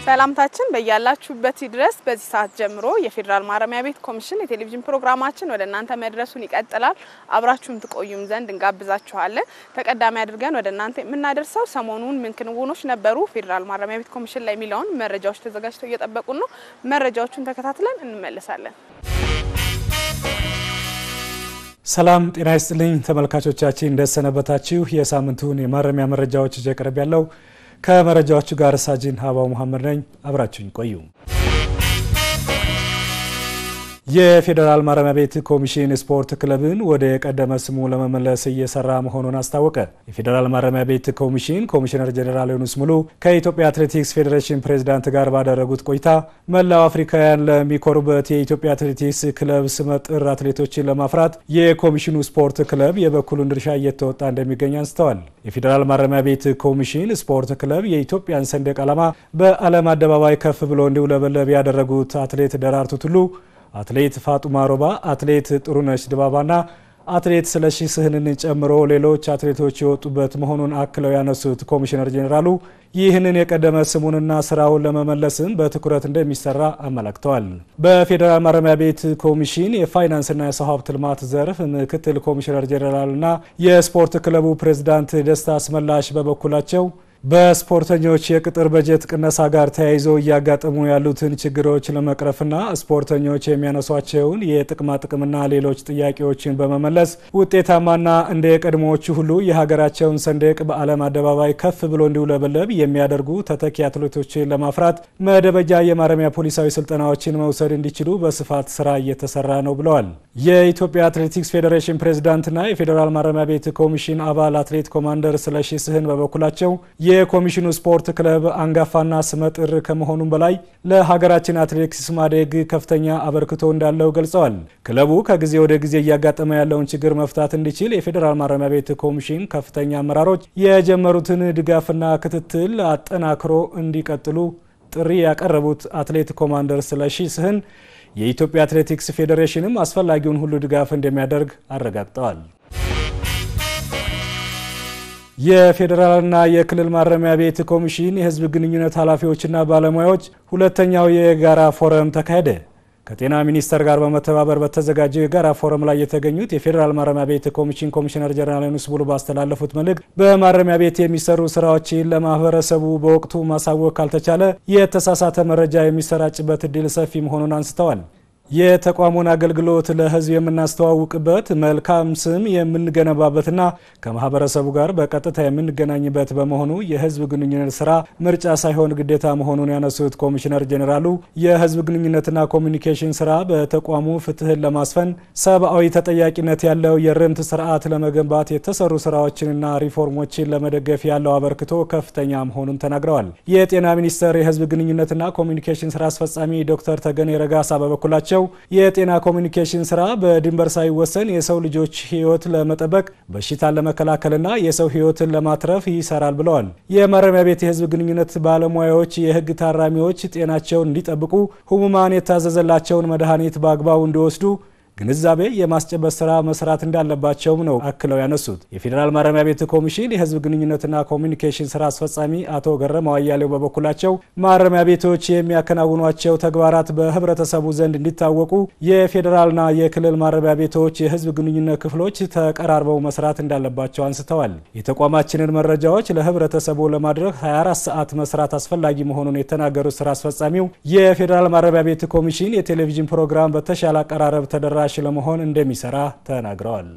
ሰላምታችን በእያላችሁበት ድረስ በዚህ ሰዓት ጀምሮ የፌደራል ማረሚያ ቤት ኮሚሽን የቴሌቪዥን ፕሮግራማችን ወደ እናንተ መድረሱን ይቀጥላል። አብራችሁን ትቆዩም ዘንድ እንጋብዛችኋለን። ተቀዳሚ አድርገን ወደ እናንተ የምናደርሰው ሰሞኑን ምን ክንውኖች ነበሩ ፌደራል ማረሚያ ቤት ኮሚሽን ላይ ሚሊዮን መረጃዎች ተዘጋጅተው እየተጠበቁ ነው። መረጃዎቹን ተከታትለን እንመለሳለን። ሰላም ጤና ይስጥልኝ ተመልካቾቻችን እንደሰነበታችሁ። የሳምንቱን የማረሚያ መረጃዎች እየቀረብ ያለው ከመረጃዎቹ ጋር ሳጅን ሀባው መሐመድ ነኝ። አብራችሁኝ ቆዩ። የፌደራል ማረሚያ ቤት ኮሚሽን ስፖርት ክለብን ወደ ቀደመ ስሙ ለመመለስ እየሰራ መሆኑን አስታወቀ። የፌደራል ማረሚያ ቤት ኮሚሽን ኮሚሽነር ጀነራል ዮኑስ ሙሉ ከኢትዮጵያ አትሌቲክስ ፌዴሬሽን ፕሬዝዳንት ጋር ባደረጉት ቆይታ መላው አፍሪካውያን ለሚኮሩበት የኢትዮጵያ አትሌቲክስ ክለብ ስመጥር አትሌቶችን ለማፍራት የኮሚሽኑ ስፖርት ክለብ የበኩሉን ድርሻ እየተወጣ እንደሚገኝ አንስተዋል። የፌደራል ማረሚያ ቤት ኮሚሽን ስፖርት ክለብ የኢትዮጵያን ሰንደቅ ዓላማ በዓለም አደባባይ ከፍ ብሎ እንዲውለበለብ ያደረጉት አትሌት ደራርቱ ቱሉ፣ አትሌት ፋጡማ ሮባ፣ አትሌት ጥሩነሽ ድባባና አትሌት ስለሺ ስህንን ጨምሮ ሌሎች አትሌቶች የወጡበት መሆኑን አክለው ያነሱት ኮሚሽነር ጄኔራሉ ይህንን የቀደመ ስሙንና ስራውን ለመመለስም በትኩረት እንደሚሰራ አመላክተዋል። በፌደራል ማረሚያ ቤት ኮሚሽን የፋይናንስና የሰው ሀብት ልማት ዘርፍ ምክትል ኮሚሽነር ጄኔራልና የስፖርት ክለቡ ፕሬዝዳንት ደስታ አስመላሽ በበኩላቸው በስፖርተኞች የቅጥር በጀት ቅነሳ ጋር ተያይዞ እያጋጠሙ ያሉትን ችግሮች ለመቅረፍና ስፖርተኞች የሚያነሷቸውን የጥቅማ ጥቅምና ሌሎች ጥያቄዎችን በመመለስ ውጤታማና እንደ የቀድሞዎቹ ሁሉ የሀገራቸውን ሰንደቅ በዓለም አደባባይ ከፍ ብሎ እንዲውለበለብ የሚያደርጉ ተተኪ አትሌቶችን ለማፍራት መደበኛ የማረሚያ ፖሊሳዊ ስልጠናዎችን መውሰድ እንዲችሉ በስፋት ስራ እየተሰራ ነው ብለዋል። የኢትዮጵያ አትሌቲክስ ፌዴሬሽን ፕሬዝዳንትና የፌደራል ማረሚያ ቤት ኮሚሽን አባል አትሌት ኮማንደር ስለሺ ስህን በበኩላቸው የኮሚሽኑ ስፖርት ክለብ አንጋፋና ስመጥር ከመሆኑም በላይ ለሀገራችን አትሌቲክስ ማደግ ከፍተኛ አበርክቶ እንዳለው ገልጸዋል። ክለቡ ከጊዜ ወደ ጊዜ እያጋጠመ ያለውን ችግር መፍታት እንዲችል የፌደራል ማረሚያ ቤት ኮሚሽን ከፍተኛ አመራሮች የጀመሩትን ድጋፍና ክትትል አጠናክሮ እንዲቀጥሉ ጥሪ ያቀረቡት አትሌት ኮማንደር ስለሺ ስህን የኢትዮጵያ አትሌቲክስ ፌዴሬሽንም አስፈላጊውን ሁሉ ድጋፍ እንደሚያደርግ አረጋግጠዋል። የፌደራልና የክልል ማረሚያ ቤት ኮሚሽን የህዝብ ግንኙነት ኃላፊዎችና ባለሙያዎች ሁለተኛው የጋራ ፎረም ተካሄደ። ከጤና ሚኒስቴር ጋር በመተባበር በተዘጋጀው የጋራ ፎረም ላይ የተገኙት የፌደራል ማረሚያ ቤት ኮሚሽን ኮሚሽነር ጀነራል ዮኑስ ሙሉ ባስተላለፉት መልእክት በማረሚያ ቤት የሚሰሩ ስራዎችን ለማህበረሰቡ በወቅቱ ማሳወቅ ካልተቻለ የተሳሳተ መረጃ የሚሰራጭበት እድል ሰፊ መሆኑን አንስተዋል። የተቋሙን አገልግሎት ለህዝብ የምናስተዋውቅበት መልካም ስም የምንገነባበትና ከማህበረሰቡ ጋር በቀጥታ የምንገናኝበት በመሆኑ የህዝብ ግንኙነት ስራ ምርጫ ሳይሆን ግዴታ መሆኑን ያነሱት ኮሚሽነር ጄኔራሉ የህዝብ ግንኙነትና ኮሚኒኬሽን ስራ በተቋሙ ፍትህን ለማስፈን ሰብአዊ ተጠያቂነት ያለው የርምት ስርዓት ለመገንባት የተሰሩ ስራዎችንና ሪፎርሞችን ለመደገፍ ያለው አበርክቶ ከፍተኛ መሆኑን ተናግረዋል። የጤና ሚኒስቴር የህዝብ ግንኙነትና ኮሚኒኬሽን ስራ አስፈጻሚ ዶክተር ተገኔ ረጋሳ በበኩላቸው የጤና ኮሚኒኬሽን ስራ በድንበር ሳይወሰን የሰው ልጆች ህይወት ለመጠበቅ በሽታን ለመከላከልና የሰው ህይወትን ለማትረፍ ይሰራል ብለዋል። የማረሚያ ቤት የህዝብ ግንኙነት ባለሙያዎች የህግ ታራሚዎች ጤናቸውን እንዲጠብቁ ህሙማን የታዘዘላቸውን መድኃኒት በአግባቡ እንዲወስዱ ግንዛቤ የማስጨበጥ ስራ መስራት እንዳለባቸው ነው አክለው ያነሱት። የፌደራል ማረሚያ ቤት ኮሚሽን የህዝብ ግንኙነትና ኮሚኒኬሽን ስራ አስፈጻሚ አቶ ገረማው አያሌው በበኩላቸው ማረሚያ ቤቶች የሚያከናውኗቸው ተግባራት በህብረተሰቡ ዘንድ እንዲታወቁ የፌደራልና የክልል ማረሚያ ቤቶች የህዝብ ግንኙነት ክፍሎች ተቀራርበው መስራት እንዳለባቸው አንስተዋል። የተቋማችንን መረጃዎች ለህብረተሰቡ ለማድረግ 24 ሰዓት መስራት አስፈላጊ መሆኑን የተናገሩት ስራ አስፈጻሚው የፌደራል ማረሚያ ቤት ኮሚሽን የቴሌቪዥን ፕሮግራም በተሻለ አቀራረብ ተደራሽ ለመሆን እንደሚሰራ ተናግረዋል።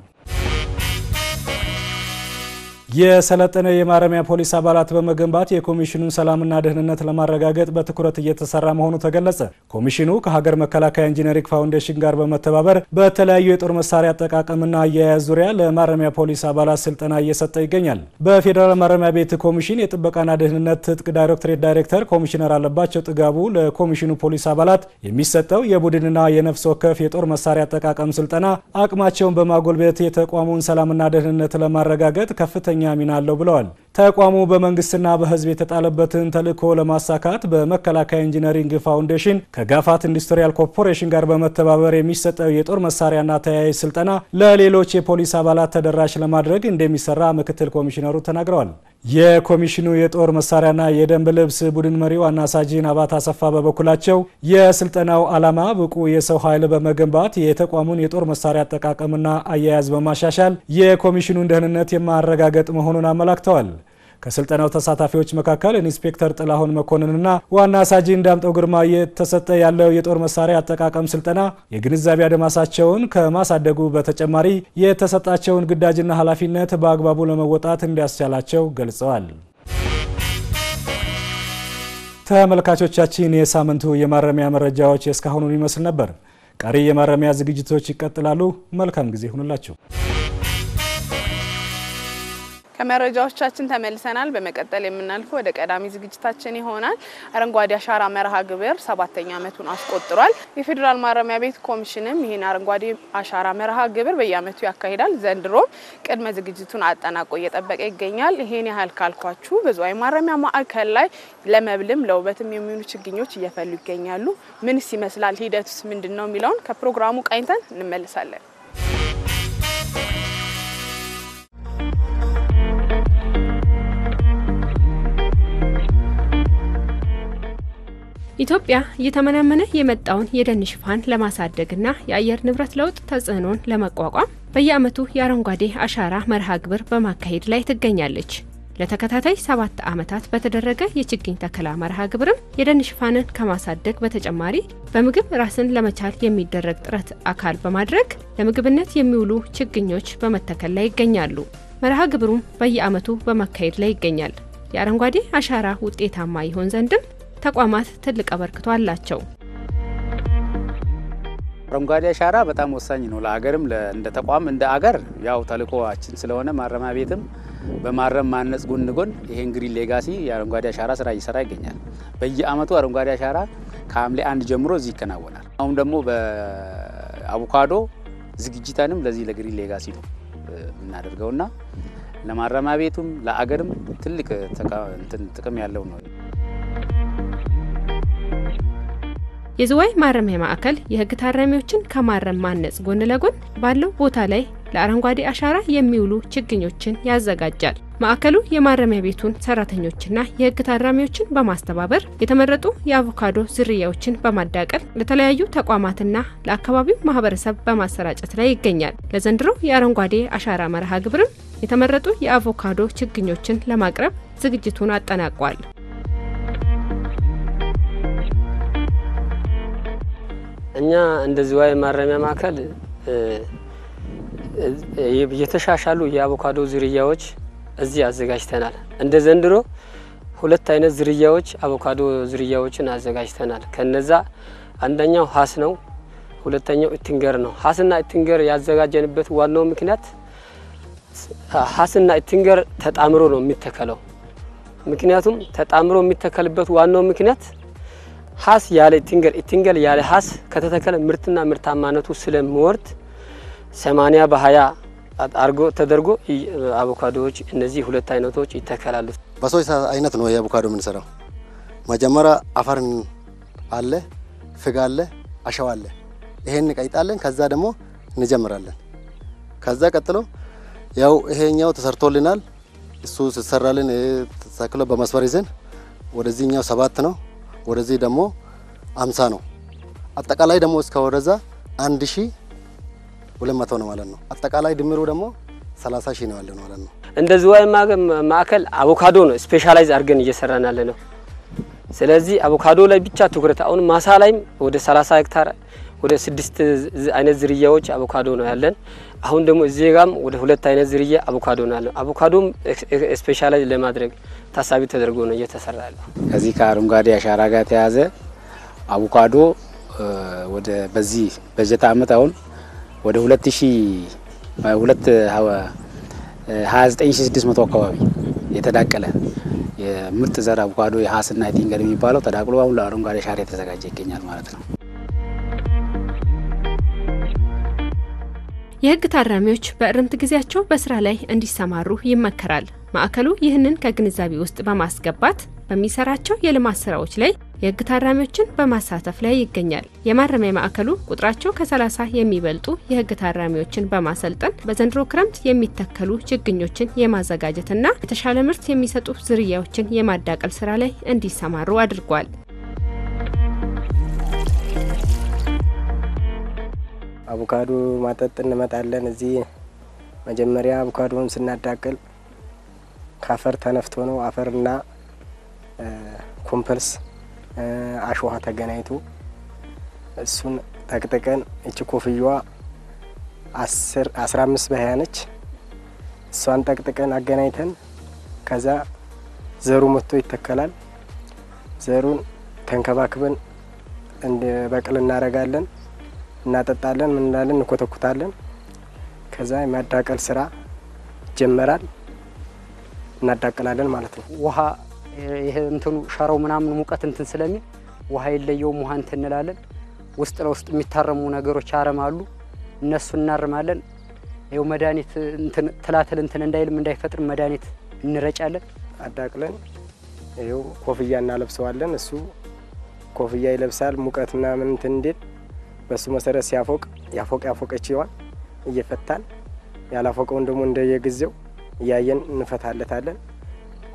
የሰለጠነ የማረሚያ ፖሊስ አባላት በመገንባት የኮሚሽኑን ሰላምና ደህንነት ለማረጋገጥ በትኩረት እየተሰራ መሆኑ ተገለጸ። ኮሚሽኑ ከሀገር መከላከያ ኢንጂነሪንግ ፋውንዴሽን ጋር በመተባበር በተለያዩ የጦር መሳሪያ አጠቃቀምና አያያዝ ዙሪያ ለማረሚያ ፖሊስ አባላት ስልጠና እየሰጠ ይገኛል። በፌደራል ማረሚያ ቤት ኮሚሽን የጥበቃና ደህንነት ትጥቅ ዳይሬክቶሬት ዳይሬክተር ኮሚሽነር አለባቸው ጥጋቡ ለኮሚሽኑ ፖሊስ አባላት የሚሰጠው የቡድንና የነፍስ ወከፍ የጦር መሳሪያ አጠቃቀም ስልጠና አቅማቸውን በማጎልበት የተቋሙን ሰላምና ደህንነት ለማረጋገጥ ከፍተኛ ሚና አለው ብለዋል። ተቋሙ በመንግስትና በህዝብ የተጣለበትን ተልዕኮ ለማሳካት በመከላከያ ኢንጂነሪንግ ፋውንዴሽን ከጋፋት ኢንዱስትሪያል ኮርፖሬሽን ጋር በመተባበር የሚሰጠው የጦር መሳሪያና ተያያዥ ስልጠና ለሌሎች የፖሊስ አባላት ተደራሽ ለማድረግ እንደሚሰራ ምክትል ኮሚሽነሩ ተናግረዋል። የኮሚሽኑ የጦር መሳሪያና የደንብ ልብስ ቡድን መሪው ዋና ሳጅን አባት አሰፋ በበኩላቸው የስልጠናው ዓላማ ብቁ የሰው ኃይል በመገንባት የተቋሙን የጦር መሳሪያ አጠቃቀምና አያያዝ በማሻሻል የኮሚሽኑን ደህንነት የማረጋገጥ መሆኑን አመላክተዋል። ከስልጠናው ተሳታፊዎች መካከል ኢንስፔክተር ጥላሁን መኮንንና ዋና ሳጅን ዳምጠው ግርማ የተሰጠ ያለው የጦር መሳሪያ አጠቃቀም ስልጠና የግንዛቤ አድማሳቸውን ከማሳደጉ በተጨማሪ የተሰጣቸውን ግዳጅና ኃላፊነት በአግባቡ ለመወጣት እንዲያስቻላቸው ገልጸዋል። ተመልካቾቻችን የሳምንቱ የማረሚያ መረጃዎች እስካሁኑን ይመስል ነበር። ቀሪ የማረሚያ ዝግጅቶች ይቀጥላሉ። መልካም ጊዜ ይሁንላችሁ። ከመረጃዎቻችን ተመልሰናል። በመቀጠል የምናልፈው ወደ ቀዳሚ ዝግጅታችን ይሆናል። አረንጓዴ አሻራ መርሃ ግብር 7ኛ ዓመቱን አስቆጥሯል። የፌዴራል ማረሚያ ቤት ኮሚሽንም ይህን አረንጓዴ አሻራ መርሃ ግብር በየዓመቱ ያካሂዳል። ዘንድሮ ቅድመ ዝግጅቱን አጠናቆ እየጠበቀ ይገኛል። ይሄን ያህል ካልኳችሁ በዝዋይ ማረሚያ ማዕከል ላይ ለመብልም ለውበትም የሚሆኑ ችግኞች እየፈሉ ይገኛሉ። ምንስ ይመስላል? ሂደቱስ ምንድነው? የሚለውን ከፕሮግራሙ ቃኝተን እንመለሳለን። ኢትዮጵያ እየተመናመነ የመጣውን የደን ሽፋን ለማሳደግና የአየር ንብረት ለውጥ ተጽዕኖን ለመቋቋም በየዓመቱ የአረንጓዴ አሻራ መርሃ ግብር በማካሄድ ላይ ትገኛለች። ለተከታታይ 7 ዓመታት በተደረገ የችግኝ ተከላ መርሃ ግብርም የደን ሽፋንን ከማሳደግ በተጨማሪ በምግብ ራስን ለመቻል የሚደረግ ጥረት አካል በማድረግ ለምግብነት የሚውሉ ችግኞች በመተከል ላይ ይገኛሉ። መርሃ ግብሩም በየዓመቱ በማካሄድ ላይ ይገኛል። የአረንጓዴ አሻራ ውጤታማ ይሆን ዘንድም ተቋማት ትልቅ አበርክቶ አላቸው። አረንጓዴ አሻራ በጣም ወሳኝ ነው ለሀገርም እንደ ተቋም እንደ አገር ያው ተልዕኮአችን ስለሆነ ማረሚያ ቤትም በማረም ማነጽ ጎን ጎን ይሄን ግሪን ሌጋሲ የአረንጓዴ አሻራ ስራ እየሰራ ይገኛል። በየዓመቱ አረንጓዴ አሻራ ከሐምሌ 1 ጀምሮ እዚህ ይከናወናል። አሁን ደግሞ በአቮካዶ ዝግጅታንም ለዚህ ለግሪን ሌጋሲ ነው እናደርገውና ለማረሚያ ቤቱም ለአገርም ትልቅ ጥቅም ያለው ነው። የዝዋይ ማረሚያ ማዕከል የህግ ታራሚዎችን ከማረም ማነጽ ጎን ለጎን ባለው ቦታ ላይ ለአረንጓዴ አሻራ የሚውሉ ችግኞችን ያዘጋጃል። ማዕከሉ የማረሚያ ቤቱን ሰራተኞችና የህግ ታራሚዎችን በማስተባበር የተመረጡ የአቮካዶ ዝርያዎችን በማዳቀል ለተለያዩ ተቋማትና ለአካባቢው ማህበረሰብ በማሰራጨት ላይ ይገኛል። ለዘንድሮ የአረንጓዴ አሻራ መርሃ ግብርም የተመረጡ የአቮካዶ ችግኞችን ለማቅረብ ዝግጅቱን አጠናቋል። እኛ እንደ ዝዋይ ማረሚያ ማዕከል የተሻሻሉ የአቮካዶ ዝርያዎች እዚህ አዘጋጅተናል። እንደ ዘንድሮ 2 አይነት ዝርያዎች አቮካዶ ዝርያዎችን አዘጋጅተናል። ከነዛ አንደኛው ሀስ ነው፣ ሁለተኛው ኢትንገር ነው። ሀስና ኢትንገር ያዘጋጀንበት ዋናው ምክንያት ሀስና ኢትንገር ተጣምሮ ነው የሚተከለው። ምክንያቱም ተጣምሮ የሚተከልበት ዋናው ምክንያት ሀስ ያለ ኢትንገር ያለ ሀስ ከተተከለ ምርትና ምርታማነቱ ስለሚወርድ 80 በ20 አርጎ ተደርጎ አቮካዶዎች እነዚህ 2 አይነቶች ይተከላሉ። በሶስት አይነት ነው የአቮካዶ የምንሰራው። መጀመሪያ አፈርን አለ፣ ፍግ አለ፣ አሸዋ አለ። ይሄን ቀይጣለን። ከዛ ደግሞ እንጀምራለን። ከዛ ቀጥሎ ያው ይሄኛው ተሰርቶልናል። እሱ ተሰራልን ተተክሎ በመስመር ይዘን ወደዚህኛው 7 ነው፣ ወደዚህ ደግሞ 50 ነው። አጠቃላይ ደግሞ እስከ ወደዛ 1200 ነው ማለት ነው። አጠቃላይ ድምሩ ደግሞ 30000 ነው ያለው ማለት ነው። እንደ ዝዋይ ማዕከል አቮካዶ ነው ስፔሻላይዝ አድርገን እየሰራን ያለ ነው። ስለዚህ አቮካዶ ላይ ብቻ ትኩረት አሁን ማሳ ላይም ወደ 30 ሄክታር ወደ 6 አይነት ዝርያዎች አቮካዶ ነው ያለን። አሁን ደግሞ እዚህ ጋርም ወደ 2 አይነት ዝርያ አቮካዶ ነው ያለው። አቮካዶም ስፔሻላይዝ ለማድረግ ታሳቢ ተደርጎ ነው እየተሰራ ያለው። ከዚህ ከአረንጓዴ አሻራ ጋር ተያዘ አቮካዶ ወደ በዚህ በጀት ዓመት አሁን ወደ 29600 አካባቢ የተዳቀለ የምርጥ ዘር አቮካዶ የሀስና ኢትንገር የሚባለው ተዳቅሎ አሁን ለአረንጓዴ አሻራ የተዘጋጀ ይገኛል ማለት ነው። የህግ ታራሚዎች በእርምት ጊዜያቸው በስራ ላይ እንዲሰማሩ ይመከራል። ማዕከሉ ይህንን ከግንዛቤ ውስጥ በማስገባት በሚሰራቸው የልማት ስራዎች ላይ የህግ ታራሚዎችን በማሳተፍ ላይ ይገኛል። የማረሚያ ማዕከሉ ቁጥራቸው ከ30 የሚበልጡ የህግ ታራሚዎችን በማሰልጠን በዘንድሮ ክረምት የሚተከሉ ችግኞችን የማዘጋጀትና የተሻለ ምርት የሚሰጡ ዝርያዎችን የማዳቀል ስራ ላይ እንዲሰማሩ አድርጓል። አቮካዶ ማጠጥ እንመጣለን። እዚህ መጀመሪያ አቮካዶን ስናዳቅል ካፈር ተነፍቶ ነው። አፈርና ኮምፐልስ አሸዋ ተገናኝቶ እሱን ጠቅጥቀን እቺ ኮፍያዋ 15 በ20 ነች። እሷን ጠቅጥቀን አገናኝተን ከዛ ዘሩ መጥቶ ይተከላል። ዘሩን ተንከባክበን እንደ በቅል እናረጋለን፣ እናጠጣለን፣ ምን እንላለን፣ እንኮተኩታለን። ከዛ የማዳቀል ስራ ይጀመራል። እናዳቀላለን ማለት ነው። ውሃ ይሄ እንትኑ ሸራው ምናምን ሙቀት እንትን ስለሚል ውሃ ይለየው ውሃ እንትን እንላለን። ውስጥ ለውስጥ የሚታረሙ ነገሮች አረም አሉ፣ እነሱ እናርማለን። ይሄው መድኃኒት እንትን ትላትል እንትን እንዳይልም እንዳይፈጥር መድኃኒት እንረጫለን። አዳቅለን ይሄው ኮፍያ እናለብሰዋለን። እሱ ኮፍያ ይለብሳል ሙቀት ምናምን እንትን እንዴት በሱ መሰረት ሲያፎቅ ያፎቀችዋል እየፈታን ያላፎቀውን ደግሞ እንደየጊዜው ያየን እንፈታለታለን።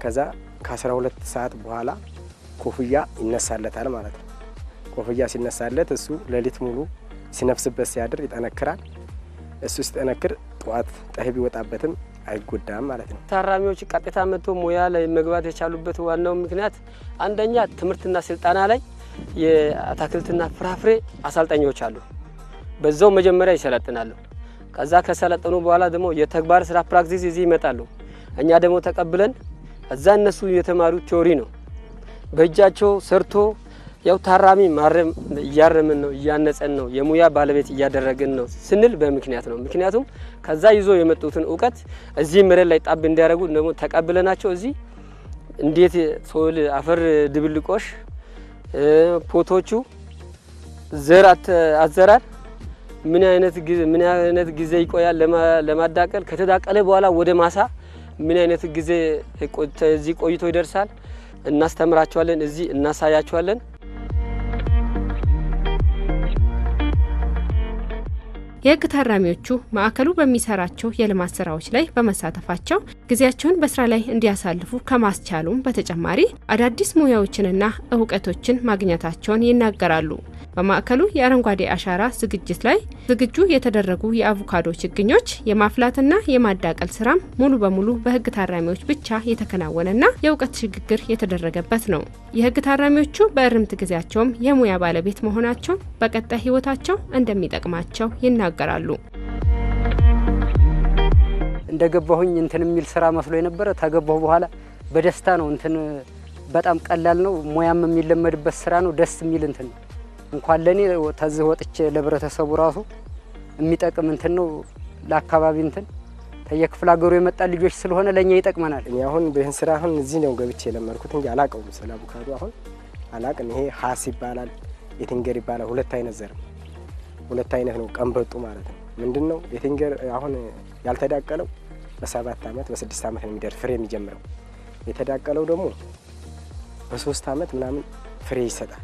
ከዛ ከ12 ሰዓት በኋላ ኮፍያ ይነሳለታል ማለት ነው። ኮፍያ ሲነሳለት እሱ ሌሊት ሙሉ ሲነፍስበት ሲያድር ይጠነክራል። እሱ ሲጠነክር ጧት ጠህብ ይወጣበትም አይጎዳም ማለት ነው። ታራሚዎች ቀጥታ መጥቶ ሙያ ላይ መግባት የቻሉበት ዋናው ምክንያት አንደኛ ትምህርትና ስልጠና ላይ የአትክልትና ፍራፍሬ አሰልጣኞች አሉ። በዛው መጀመሪያ ይሰለጥናሉ። ከዛ ከሰለጠኑ በኋላ ደግሞ የተግባር ስራ ፕራክቲስ እዚህ ይመጣሉ። እኛ ደግሞ ተቀብለን እዛ እነሱ የተማሩ ቲዮሪ ነው በእጃቸው ሰርቶ ያው ታራሚ ማረም እያረምን ነው እያነጸን ነው የሙያ ባለቤት እያደረግን ነው ስንል በምክንያት ነው። ምክንያቱም ከዛ ይዞ የመጡትን ዕውቀት እዚህ መሬት ላይ ጣብ እንዲያደርጉ ደግሞ ተቀብለናቸው እዚህ እንዴት ሶል አፈር ድብልቆሽ ፖቶቹ ዘር አዘራር ምን አይነት ጊዜ ይቆያል ለማዳቀል ከተዳቀለ በኋላ ወደ ማሳ ምን አይነት ጊዜ እዚህ ቆይቶ ይደርሳል እናስተምራቸዋለን። እዚህ እናሳያቸዋለን። የህግ ታራሚዎቹ ማዕከሉ በሚሰራቸው የልማት ስራዎች ላይ በመሳተፋቸው ጊዜያቸውን በስራ ላይ እንዲያሳልፉ ከማስቻሉም በተጨማሪ አዳዲስ ሙያዎችንና እውቀቶችን ማግኘታቸውን ይናገራሉ። በማዕከሉ የአረንጓዴ አሻራ ዝግጅት ላይ ዝግጁ የተደረጉ የአቮካዶ ችግኞች የማፍላትና የማዳቀል ስራም ሙሉ በሙሉ በህግ ታራሚዎች ብቻ የተከናወነና የእውቀት ሽግግር የተደረገበት ነው። የህግ ታራሚዎቹ በእርምት ጊዜያቸውም የሙያ ባለቤት መሆናቸው በቀጣይ ህይወታቸው እንደሚጠቅማቸው ይናገራሉ። እንደገባሁኝ እንትን የሚል ስራ መስሎ የነበረ ተገባሁ በኋላ በደስታ ነው። እንትን በጣም ቀላል ነው። ሙያም የሚለመድበት ስራ ነው። ደስ የሚል እንትን እንኳን ለኔ ተዝህ ወጥቼ ለብረተሰቡ ራሱ የሚጠቅም እንትን ነው። ለአካባቢ እንትን ተየክፍለ ሀገሩ የመጣ ልጆች ስለሆነ ለኛ ይጠቅመናል። እኔ አሁን በእን ስራ አሁን እዚህ ነው ገብቼ ለመርኩት እንጂ አላቀውም። ስለ አቮካዶ አሁን አላቅም። ይሄ ሀስ ይባላል፣ የትንገር ይባላል። ሁለት አይነት ዘር ሁለት አይነት ነው። ቀንበጡ ማለት ነው። ምንድነው የትንገር አሁን ያልተዳቀለው በ7 አመት በ6 አመት ነው የሚደርስ ፍሬ የሚጀምረው። የተዳቀለው ደግሞ በ3 አመት ምናምን ፍሬ ይሰጣል።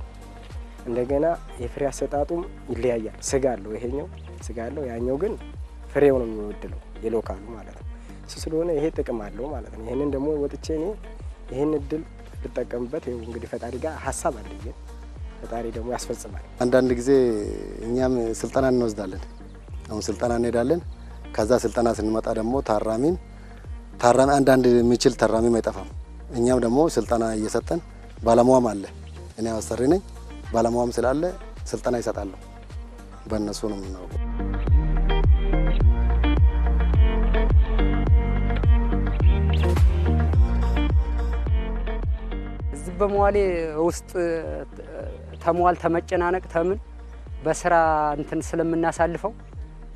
እንደገና የፍሬ አሰጣጡም ይለያያል። ስጋ አለው፣ ይሄኛው ስጋ አለው፣ ያኛው ግን ፍሬው ነው የሚወድለው የሎካሉ ማለት ነው። እሱ ስለሆነ ይሄ ጥቅም አለው ማለት ነው። ይሄንን ደግሞ ወጥቼ እኔ ይሄን እድል ልጠቀምበት ይሄው እንግዲህ ፈጣሪ ጋር ሀሳብ አለኝ። ፈጣሪ ደግሞ ያስፈጽማል። አንዳንድ ጊዜ እኛም ስልጠና እንወስዳለን። አሁን ስልጠና እንሄዳለን። ከዛ ስልጠና ስንመጣ ደግሞ ታራሚ አንዳንድ የሚችል ታራሚም አይጠፋም። እኛም ደግሞ ስልጠና እየሰጠን ባለሙያም አለ። እኔ አሰሪ ነኝ። ባለሙያም ስላለ ስልጠና ይሰጣሉ። በእነሱ ነው የምናውቀው። እዚህ በመዋሌ ውስጥ ተሟል ተመጨናነቅ ተምን በስራ እንትን ስለምናሳልፈው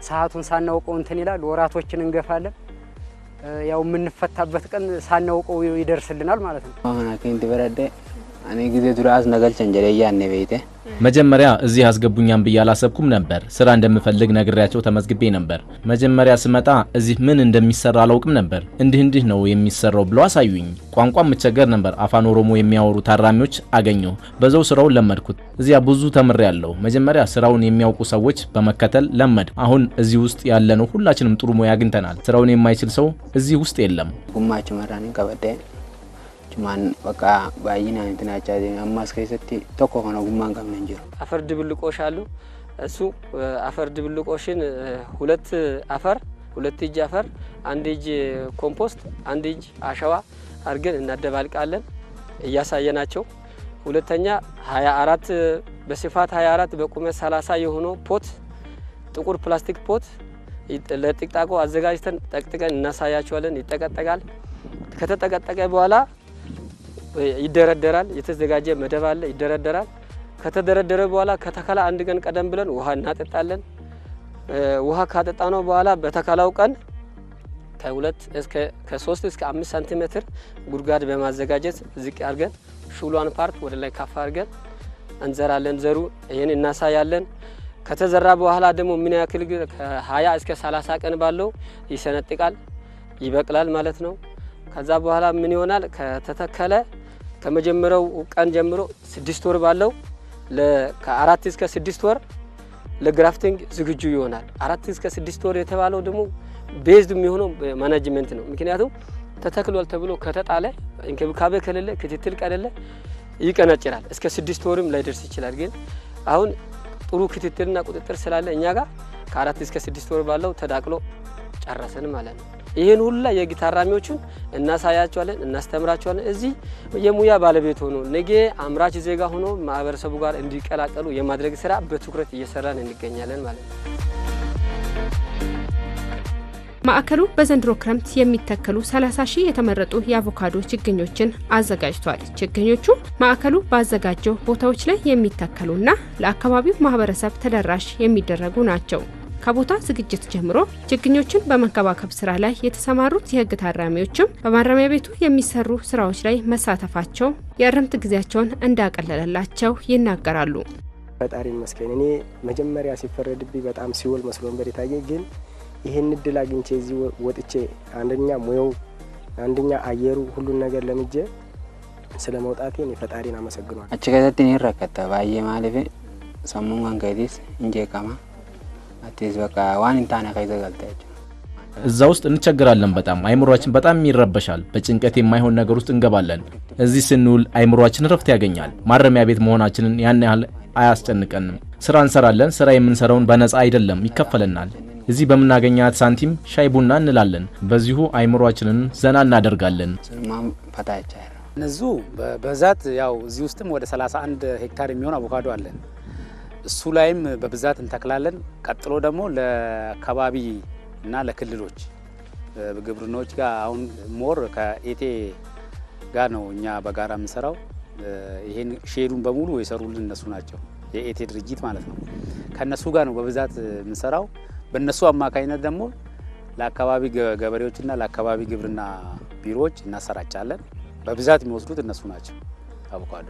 ሰዓቱን ሳናውቀው እንትን ይላል። ወራቶችን እንገፋለን። ያው የምንፈታበት ቀን ሳናውቀው ይደርስልናል ማለት ነው። አሁን አከኝ ዲበረደ እኔ ጊዜ ድራስ ነገልቸን ጀለያ ነቤቴ መጀመሪያ እዚህ አስገቡኛም በያላሰብኩም ነበር ስራ እንደምፈልግ ነግሬያቸው ተመዝግቤ ነበር መጀመሪያ ስመጣ እዚህ ምን እንደሚሰራ አላውቅም ነበር እንዲህ ነው የሚሰራው ብለው አሳዩኝ ቋንቋም መቸገር ነበር አፋን ኦሮሞ የሚያወሩ ታራሚዎች አገኘሁ በዛው ስራውን ለመድኩት እዚያ ብዙ ተምሬያለሁ መጀመሪያ ስራውን የሚያውቁ ሰዎች በመከተል ለመድ አሁን እዚህ ውስጥ ያለነው ሁላችንም ጥሩ ሙያ አግኝተናል ስራውን የማይችል ሰው እዚህ ውስጥ የለም ጉማች መራን ቀበደ ማን በቃ ባይና እንትናቻ አማስ ከይሰቲ ተኮ ሆነ ጉማን ጋምን እንጀሩ አፈር ድብልቆሽ አሉ እሱ አፈር ድብልቆሽን ሁለት አፈር ሁለት እጅ አፈር አንድ እጅ ኮምፖስት አንድ እጅ አሸዋ አርገን እናደባልቃለን እያሳየናቸው ሁለተኛ 24 በስፋት 24 በቁመት 30 የሆነ ፖት ጥቁር ፕላስቲክ ፖት ለጥቅጣቆ አዘጋጅተን ጠቅጥቀን እናሳያቸዋለን ይጠቀጠቃል ከተጠቀጠቀ በኋላ ይደረደራል የተዘጋጀ መደብ አለ ይደረደራል ከተደረደረ በኋላ ከተከላ አንድ ቀን ቀደም ብለን ውሃ እናጠጣለን ውሃ ካጠጣነው በኋላ በተከላው ቀን ከ3 እስከ 5 ሰንቲሜትር ጉድጓድ በማዘጋጀት ዝቅ አድርገን ሹሏን ፓርት ወደ ላይ ከፍ አድርገን እንዘራለን ዘሩ ይሄን እናሳያለን ከተዘራ በኋላ ደግሞ ምን ያክል ከ20 እስከ 30 ቀን ባለው ይሰነጥቃል ይበቅላል ማለት ነው ከዛ በኋላ ምን ይሆናል ከተተከለ ከመጀመሪያው ቀን ጀምሮ 6 ወር ባለው ከ4 እስከ 6 ወር ለግራፍቲንግ ዝግጁ ይሆናል 4 እስከ 6 ወር የተባለው ደግሞ ቤዝድ የሚሆነው ማኔጅመንት ነው ምክንያቱም ተተክሏል ተብሎ ከተጣለ እንክብካቤ ከሌለ ክትትል ከሌለ ይቀነጭራል እስከ 6 ወርም ላይ ደርስ ይችላል ግን አሁን ጥሩ ክትትልና ቁጥጥር ስላለ እኛ ጋር ከ4 እስከ 6 ወር ባለው ተዳቅሎ ጨረሰን ማለት ነው ይሄን ሁሉ የጊታራሚዎችን እናሳያቸዋለን እናስተምራቸዋለን እዚህ የሙያ ባለቤት ሆኖ ነገ አምራች ዜጋ ሆኖ ማህበረሰቡ ጋር እንዲቀላቀሉ የማድረግ ስራ በትኩረት እየሰራን እንገኛለን ማለት ነው ማዕከሉ በዘንድሮ ክረምት የሚተከሉ 30,000 የተመረጡ የአቮካዶ ችግኞችን አዘጋጅቷል ችግኞቹ ማዕከሉ ባዘጋጀው ቦታዎች ላይ የሚተከሉና ለአካባቢው ማህበረሰብ ተደራሽ የሚደረጉ ናቸው ከቦታ ዝግጅት ጀምሮ ችግኞችን በመንከባከብ ስራ ላይ የተሰማሩት የህግ ታራሚዎችም በማረሚያ ቤቱ የሚሰሩ ስራዎች ላይ መሳተፋቸው የእርምት ጊዜያቸውን እንዳቀለለላቸው ይናገራሉ ፈጣሪ ይመስገን እኔ መጀመሪያ ሲፈረድብኝ በጣም ሲወል መስሎ ነበር የታየኝ ግን ይሄን እድል አግኝቼ እዚህ ወጥቼ አንደኛ ሙያው አንደኛ አየሩ ሁሉ ነገር ለምጄ ስለመውጣቴ እኔ ፈጣሪን አመሰግናለሁ አቸከተኝ ይረከተ ባየ ማለፈ ሰሙን ጋይዲስ እንጀካማ አትይዝ በቃ ዋን እንታና ካይዘጋልታች እዛ ውስጥ እንቸገራለን በጣም አይምሮአችን በጣም ይረበሻል በጭንቀት የማይሆን ነገር ውስጥ እንገባለን እዚህ ስንውል አይምሮአችን ረፍት ያገኛል ማረሚያ ቤት መሆናችንን ያን ያህል አያስጨንቀንም ስራ እንሰራለን ስራ የምንሰራውን በነፃ አይደለም ይከፈለናል እዚህ በመናገኛት ሳንቲም ሻይ ቡና እንላለን በዚሁ አይምሮአችንን ዘና እናደርጋለን ሰማም ፈታቻ ነዙ በዛት ያው እዚህ ውስጥም ወደ 31 ሄክታር የሚሆን አቮካዶ አለን እሱ ላይም በብዛት እንተክላለን ቀጥሎ ደግሞ ለከባቢ እና ለክልሎች ግብርናዎች ጋር አሁን ሞር ከኤቴ ጋር ነው እኛ በጋራ የምንሰራው ይሄን ሼዱን በሙሉ የሰሩልን እነሱ ናቸው የኤቴ ድርጅት ማለት ነው ከነሱ ጋር ነው በብዛት የምንሰራው በእነሱ አማካኝነት ደግሞ ለአካባቢ ገበሬዎችና ለአካባቢ ግብርና ቢሮዎች እናሰራጫለን በብዛት የሚወስዱት እነሱ ናቸው አቮካዶ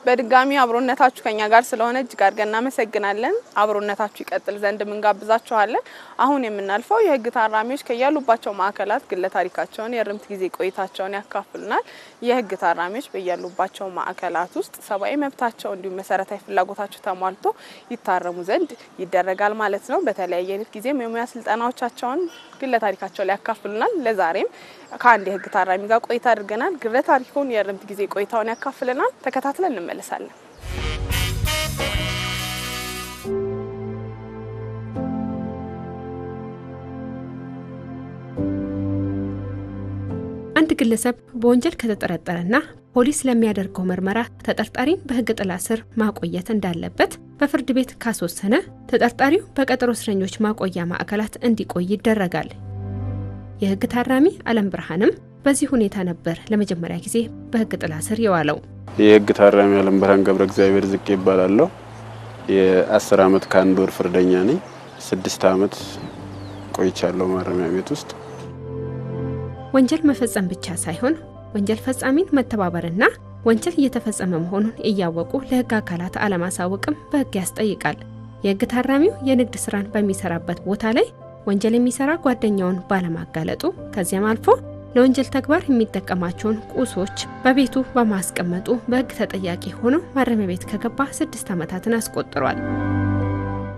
በድጋሚ አብሮነታችሁ ከኛ ጋር ስለሆነ እጅግ አድርገን እናመሰግናለን አብሮነታችሁ ይቀጥል ዘንድ ምንጋብዛችኋለን አሁን የምናልፈው የህግ ታራሚዎች ከያሉባቸው ማዕከላት ግለ ታሪካቸውን የርምት ጊዜ ቆይታቸውን ያካፍሉናል የህግ ታራሚዎች በያሉባቸው ማዕከላት ውስጥ ሰብአዊ መብታቸው እንዲሁም መሰረታዊ ፍላጎታቸው ተሟልቶ ይታረሙ ዘንድ ይደረጋል ማለት ነው በተለያየ ጊዜ የሙያ ስልጠናዎቻቸውን ግለ ታሪካቸው ላይ ያካፍሉናል ለዛሬም ከአንድ የህግ ታራሚ ጋር ቆይታ አድርገናል ግለ ታሪኩን የርምት ጊዜ ቆይታውን ያካፍለናል ተከታትለን እንመለሳለን አንድ ግለሰብ በወንጀል ከተጠረጠረና ፖሊስ ለሚያደርገው ምርመራ ተጠርጣሪን በህግ ጥላ ስር ማቆየት እንዳለበት በፍርድ ቤት ካስወሰነ ተጠርጣሪው በቀጠሮ እስረኞች ማቆያ ማዕከላት እንዲቆይ ይደረጋል የህግ ታራሚ አለም ብርሃንም በዚህ ሁኔታ ነበር ለመጀመሪያ ጊዜ በህግ ጥላ ስር የዋለው የህግ ታራሚ አለም ብርሃን ገብረ እግዚአብሔር ዝቅ ይባላልው የ10 አመት ከአንድ ወር ፍርደኛ ነኝ። 6 አመት ቆይቻለሁ ማረሚያ ቤት ውስጥ። ወንጀል መፈጸም ብቻ ሳይሆን ወንጀል ፈጻሚን መተባበርና ወንጀል እየተፈጸመ መሆኑን እያወቁ ለህግ አካላት አለማሳወቅም በህግ ያስጠይቃል። የህግ ታራሚው የንግድ ስራን በሚሰራበት ቦታ ላይ ወንጀል የሚሰራ ጓደኛውን ባለማጋለጡ ከዚያም አልፎ ለወንጀል ተግባር የሚጠቀማቸውን ቁሶች በቤቱ በማስቀመጡ በህግ ተጠያቂ ሆኖ ማረሚያ ቤት ከገባ 6 አመታትን አስቆጥሯል።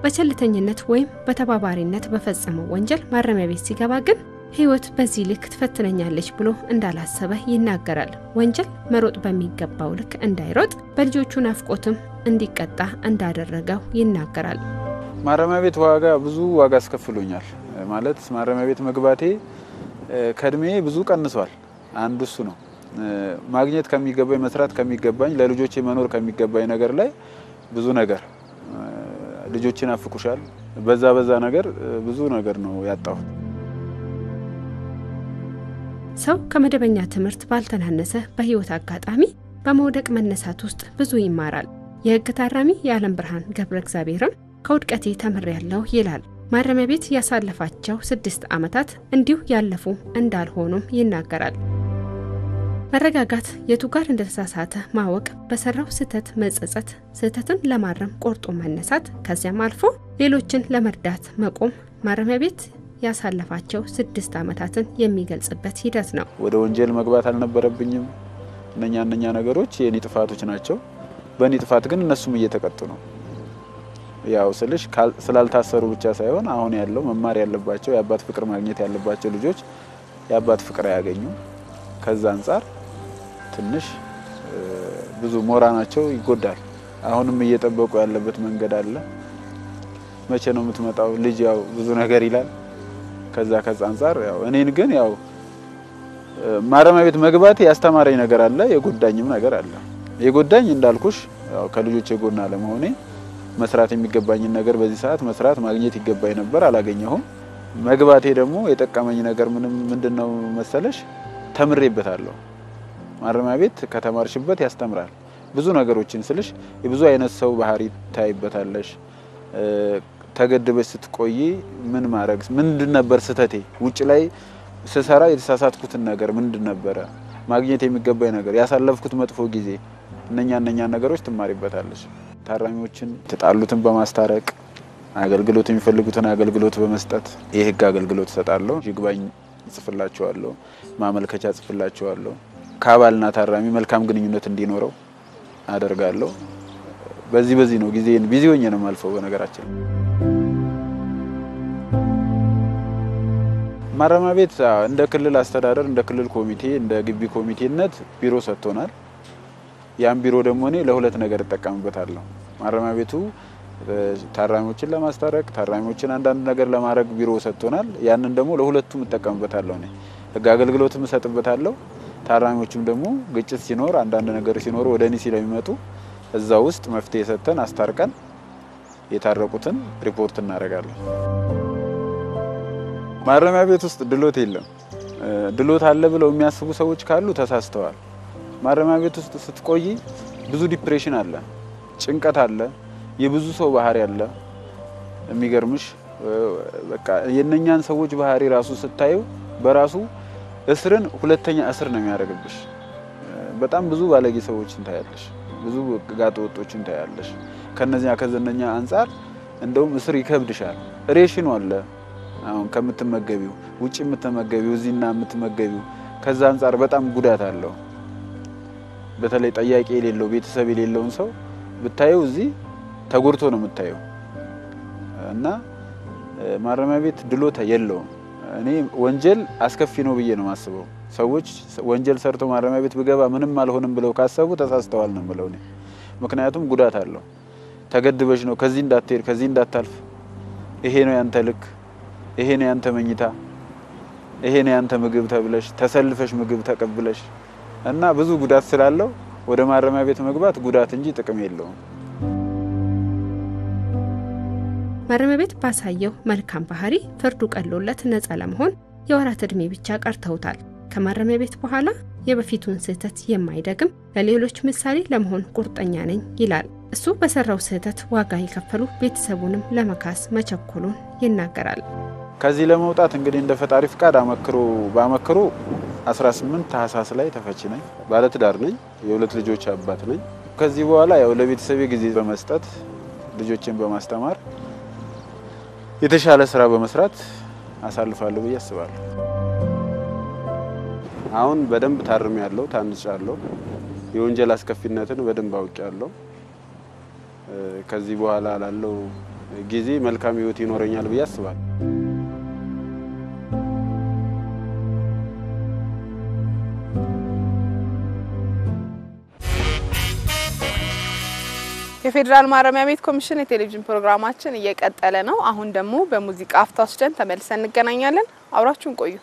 በቸልተኝነት ወይም በተባባሪነት በፈጸመው ወንጀል ማረሚያ ቤት ሲገባ ግን ህይወት በዚህ ልክ ትፈትነኛለች ብሎ እንዳላሰበ ይናገራል። ወንጀል መሮጥ በሚገባው ልክ እንዳይሮጥ በልጆቹ ናፍቆትም እንዲቀጣ እንዳደረገው ይናገራል። ማረሚያ ቤት ብዙ ዋጋ አስከፍሎኛል። ማለት ማረሚያ ቤት መግባቴ ከድሜ ብዙ ቀንሷል። አንዱ እሱ ነው። ማግኘት ከሚገባኝ መስራት ከሚገባኝ ለልጆቼ መኖር ከሚገባኝ ነገር ላይ ብዙ ነገር ልጆችን አፍቁሻል። በዛ ነገር ብዙ ነገር ነው ያጣው። ሰው ከመደበኛ ትምህርት ባልተናነሰ በህይወት አጋጣሚ በመውደቅ መነሳት ውስጥ ብዙ ይማራል። የህግ ታራሚ የዓለም ብርሃን ገብረ እግዚአብሔርም ከውድቀቴ ተምሬያለሁ ይላል። ማረሚያ ቤት ያሳለፋቸው 6 አመታት እንዲሁ ያለፉ እንዳልሆኑም ይናገራል። መረጋጋት የቱ ጋር እንደተሳሳተ ማወቅ፣ በሰራው ስህተት መጸጸት፣ ስህተትን ለማረም ቆርጦ መነሳት፣ ከዚያም አልፎ ሌሎችን ለመርዳት መቆም ማረሚያ ቤት ያሳለፋቸው 6 አመታትን የሚገልጽበት ሂደት ነው። ወደ ወንጀል መግባት አልነበረብኝም። እነኛ ነገሮች የኔ ጥፋቶች ናቸው። በኔ ጥፋት ግን እነሱም እየተቀጡ ነው። ያው ስላልታሰሩ ብቻ ሳይሆን አሁን ያለው መማር ያለባቸው የአባት ፍቅር ማግኘት ያለባቸው ልጆች የአባት ፍቅር ያገኙ። ከዛ አንፃር ትንሽ ብዙ ሞራናቸው ይጎዳል። አሁንም እየጠበቁ ያለበት መንገድ አለ። መቼ ነው የምትመጣው ልጅ ያው ብዙ ነገር ይላል። ከዛ አንፃር ያው እኔን ግን ያው ማረሚያ ቤት መግባት ያስተማረኝ ነገር አለ፣ የጎዳኝም ነገር አለ። የጎዳኝ እንዳልኩሽ ያው ከልጆቼ ጎና ለመሆኔ መስራት የሚገባኝን ነገር በዚህ ሰዓት መስራት ማግኘት ይገባኝ ነበር፣ አላገኘሁም። መግባቴ ደግሞ የጠቀመኝ ነገር ምንድነው መሰለሽ? ተምሬበታለሁ። ማረሚያ ቤት ከተማርሽበት ያስተምራል። ብዙ ነገሮችን ስልሽ የብዙ አይነት ሰው ባህሪ ታይበታለሽ። ተገድበሽ ስትቆይ ምን ማድረግ ምንድን ነበር ስህተቴ? ውጭ ላይ ስሰራ የተሳሳትኩትን ነገር ምንድን ነበር? ማግኘት የሚገባኝ ነገር፣ ያሳለፍኩት መጥፎ ጊዜ፣ እነኛ ነገሮች ትማሪበታለሽ። ታራሚዎችን ተጣሉትን በማስታረቅ አገልግሎት የሚፈልጉትን አገልግሎት በመስጠት የህግ አገልግሎት ሰጣለሁ። ይግባኝ ጽፍላቸዋለሁ፣ ማመልከቻ ጽፍላቸዋለሁ። ከአባልና ታራሚ መልካም ግንኙነት እንዲኖረው አደርጋለሁ። በዚህ ነው ጊዜን ቢዚ ሆኜ ነው ማልፈው። በነገራችን ማረሚያ ቤት እንደ ክልል አስተዳደር፣ እንደ ክልል ኮሚቴ፣ እንደ ግቢ ኮሚቴነት ቢሮ ሰጥቶናል። ያን ቢሮ ደግሞ እኔ ለሁለት ነገር እጠቀምበታለሁ። ማረሚያ ቤቱ ታራሚዎችን ለማስታረቅ፣ ታራሚዎችን አንዳንድ ነገር ለማድረግ ቢሮ ሰጥቶናል። ያንን ደግሞ ለሁለቱም እጠቀምበታለሁ። እኔ ህግ አገልግሎትም እሰጥበታለሁ። ታራሚዎችም ደግሞ ግጭት ሲኖር አንዳንድ ነገር ሲኖር ወደ እኔ ስለሚመጡ እዛ ውስጥ መፍትሄ ሰጥተን አስታርቀን የታረቁትን ሪፖርት እናደርጋለን። ማረሚያ ቤት ውስጥ ድሎት የለም። ድሎት አለ ብለው የሚያስቡ ሰዎች ካሉ ተሳስተዋል። ማረሚያ ቤት ውስጥ ስትቆይ ብዙ ዲፕሬሽን አለ፣ ጭንቀት አለ፣ የብዙ ሰው ባህሪ አለ። የሚገርምሽ በቃ የነኛን ሰዎች ባህሪ ራሱ ስታዩ በራሱ እስርን ሁለተኛ እስር ነው የሚያደርግብሽ። በጣም ብዙ ባለጌ ሰዎችን ታያለሽ፣ ብዙ ጋጠ ወጦችን ታያለሽ። ከነኛ አንፃር እንደውም እስር ይከብድሻል። ሬሽኑ አለ አሁን ከምትመገቢው ውጪ የምትመገቢው እዚህና የምትመገቢው ከዛ አንፃር በጣም ጉዳት አለው። በተለይ ጠያቂ የሌለው ቤተሰብ የሌለውን ሰው ብታየው እዚህ ተጎድቶ ነው የምታየው። እና ማረሚያ ቤት ድሎት የለውም። እኔ ወንጀል አስከፊ ነው ብዬ ነው ማስበው። ሰዎች ወንጀል ሰርተው ማረሚያ ቤት ብገባ ምንም አልሆንም ብለው ካሰቡ ተሳስተዋል ነው የምለው እኔ። ምክንያቱም ጉዳት አለው። ተገድበሽ ነው ከዚህ እንዳትሄድ ከዚህ እንዳታልፍ፣ ይሄ ነው ያንተ ልክ፣ ይሄ ነው ያንተ መኝታ፣ ይሄ ነው ያንተ ምግብ ተብለሽ ተሰልፈሽ ምግብ ተቀብለሽ እና ብዙ ጉዳት ስላለው ወደ ማረሚያ ቤት መግባት ጉዳት እንጂ ጥቅም የለውም። ማረሚያ ቤት ባሳየው መልካም ባህሪ ፍርዱ ቀሎለት ነፃ ለመሆን የወራት እድሜ ብቻ ቀርተውታል። ከማረሚያ ቤት በኋላ የበፊቱን ስህተት የማይደግም ለሌሎች ምሳሌ ለመሆን ቁርጠኛ ነኝ ይላል። እሱ በሰራው ስህተት ዋጋ የከፈሉ ቤተሰቡንም ለመካስ መቸኮሉን ይናገራል። ከዚህ ለመውጣት እንግዲህ እንደ ፈጣሪ ፍቃድ ባመክሮ 18 ታህሳስ ላይ ተፈቺ ነኝ። ባለትዳር ነኝ። የሁለት ልጆች አባት ነኝ። ከዚህ በኋላ ያው ለቤተሰቤ ጊዜ በመስጠት ልጆችን በማስተማር የተሻለ ስራ በመስራት አሳልፋለሁ ብዬ አስባለሁ። አሁን በደንብ ታርሜያለሁ፣ ታንጫለሁ። የወንጀል አስከፊነትን በደንብ አውቄያለሁ። ከዚህ በኋላ ላለው ጊዜ መልካም ህይወት ይኖረኛል ብዬ አስባለሁ። የፌዴራል ማረሚያ ቤት ኮሚሽን የቴሌቪዥን ፕሮግራማችን እየቀጠለ ነው። አሁን ደግሞ በሙዚቃ አፍታ ወስደን ተመልሰን እንገናኛለን። አብራችሁን ቆዩ።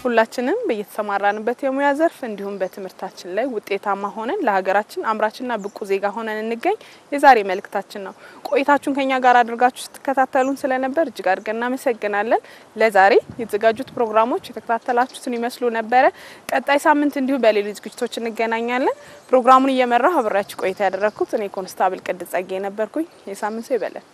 ሁላችንም በየተሰማራንበት የሙያ ዘርፍ እንዲሁም በትምህርታችን ላይ ውጤታማ ሆነን ለሀገራችን አምራችና ብቁ ዜጋ ሆነን እንገኝ የዛሬ መልእክታችን ነው። ቆይታችሁን ከኛ ጋር አድርጋችሁ ስትከታተሉን ስለነበር እጅግ አድርገን እናመሰግናለን። ለዛሬ የተዘጋጁት ፕሮግራሞች የተከታተላችሁትን ይመስሉ ነበር። ቀጣይ ሳምንት እንዲሁ በሌሎች ዝግጅቶች እንገናኛለን። ፕሮግራሙን እየመራሁ አብራችሁ ቆይታ ያደረኩት እኔ ኮንስታብል ቅድስት ጸጋዬ ነበርኩኝ። የሳምንት ሰው ይበለን።